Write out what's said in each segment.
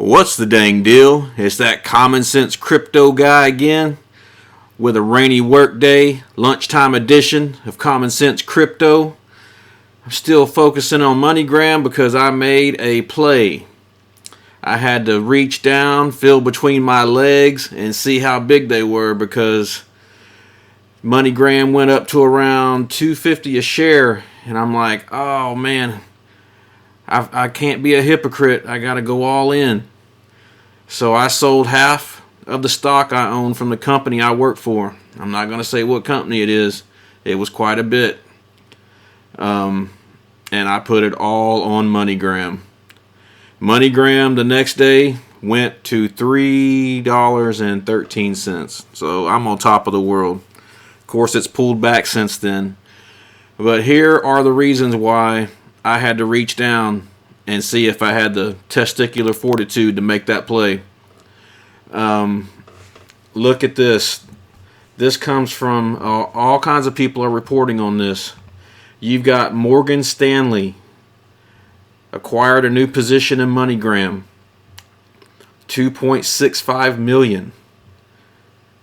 What's the dang deal? It's that common sense crypto guy again with a rainy work day, lunchtime edition of Common Sense Crypto. I'm still focusing on Moneygram because I made a play. I had to reach down, feel between my legs, and see how big they were because Moneygram went up to around $2.50 a share, and I'm like, oh man, I can't be a hypocrite. I got to go all in. So I sold half of the stock I own from the company I work for. I'm not going to say what company it is. It was quite a bit. And I put it all on Moneygram. Moneygram the next day went to $3.13. So I'm on top of the world. Of course, it's pulled back since then. But here are the reasons why I had to reach down and see if I had the testicular fortitude to make that play. Look at this. This comes from all kinds of people are reporting on this. You've got Morgan Stanley acquired a new position in Moneygram. 2.65 million.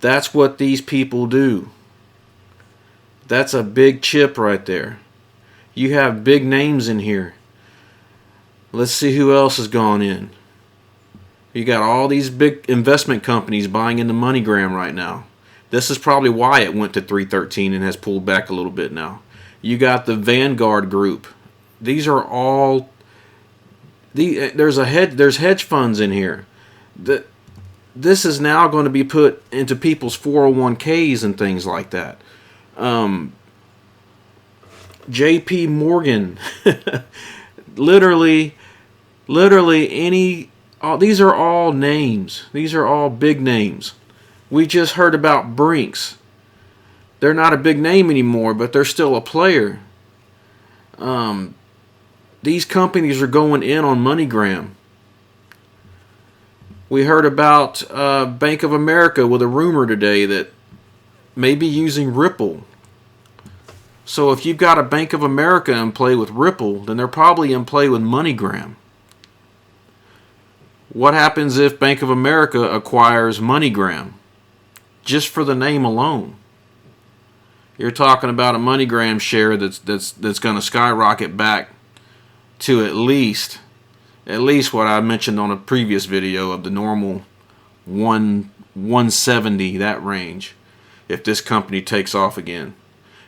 That's what these people do. That's a big chip right there. You have big names in here. Let's see who else has gone in. You got all these big investment companies buying into Moneygram right now. This is probably why it went to 313 and has pulled back a little bit now. You got the Vanguard group. These are all there's hedge funds in here. This is now going to be put into people's 401ks and things like that. Xrp+Morgan. literally any. These are all names. These are all big names. We just heard about Brinks. They're not a big name anymore, but they're still a player. These companies are going in on Moneygram. We heard about Bank of America with a rumor today that may be using Ripple. So if you've got a Bank of America in play with Ripple, then they're probably in play with Moneygram. What happens if Bank of America acquires Moneygram? Just for the name alone. You're talking about a Moneygram share that's going to skyrocket back to at least what I mentioned on a previous video of the normal 170, that range, if this company takes off again.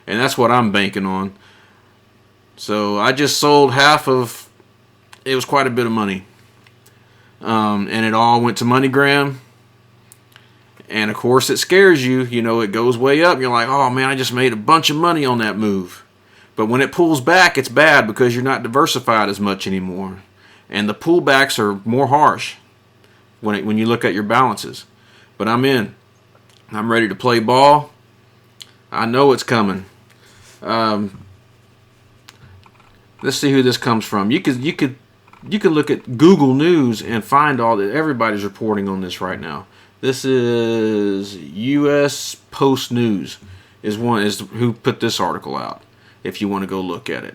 And that's what I'm banking on. So I just sold half of, it was quite a bit of money. And it all went to Moneygram. And of course it scares you. You know, it goes way up. You're like, oh man, I just made a bunch of money on that move. But when it pulls back, it's bad because you're not diversified as much anymore. And the pullbacks are more harsh when you look at your balances. But I'm in. I'm ready to play ball. I know it's coming. Let's see who this comes from. You could look at Google News and find all that. Everybody's reporting on this right now. This is U.S. Post News is who put this article out. If you want to go look at it.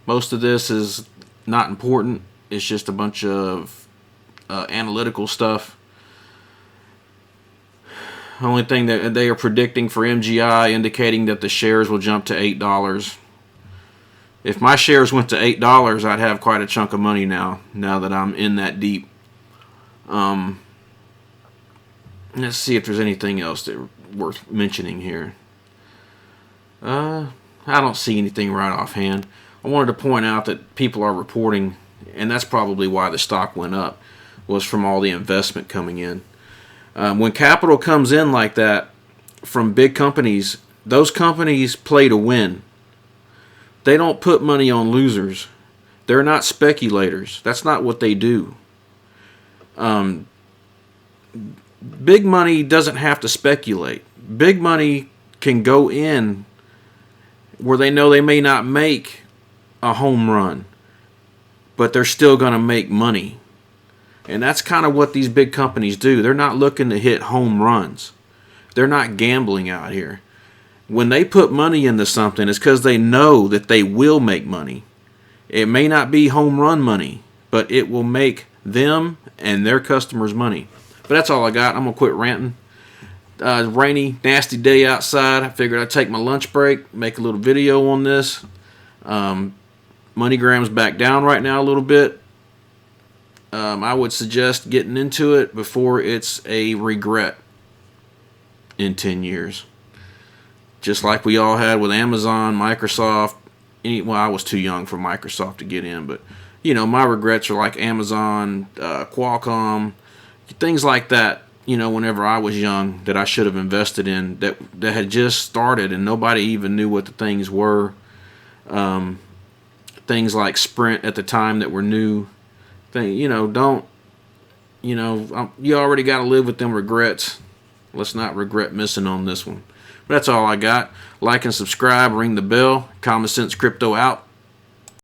Most of this is not important. It's just a bunch of analytical stuff. Only thing that they are predicting for MGI, indicating that the shares will jump to $8. If my shares went to $8, I'd have quite a chunk of money now that I'm in that deep. Let's see if there's anything else that worth mentioning here. I don't see anything right offhand. I wanted to point out that people are reporting, and that's probably why the stock went up, was from all the investment coming in. When capital comes in like that from big companies, those companies play to win. They don't put money on losers. They're not speculators. That's not what they do. Big money doesn't have to speculate. Big money can go in where they know they may not make a home run, but they're still going to make money. And that's kind of what these big companies do. They're not looking to hit home runs. They're not gambling out here. When they put money into something, it's because they know that they will make money. It may not be home run money, but it will make them and their customers money. But that's all I got. I'm going to quit ranting. Rainy, nasty day outside. I figured I'd take my lunch break, make a little video on this. MoneyGram's back down right now a little bit. I would suggest getting into it before it's a regret in 10 years. Just like we all had with Amazon, Microsoft. Well, I was too young for Microsoft to get in, but my regrets are like Amazon, Qualcomm, things like that. Whenever I was young, that I should have invested in, that had just started and nobody even knew what the things were. Things like Sprint at the time that were new. You already got to live with them regrets. Let's not regret missing on this one. But that's all I got. Like and subscribe, ring the bell. Common Sense Crypto out.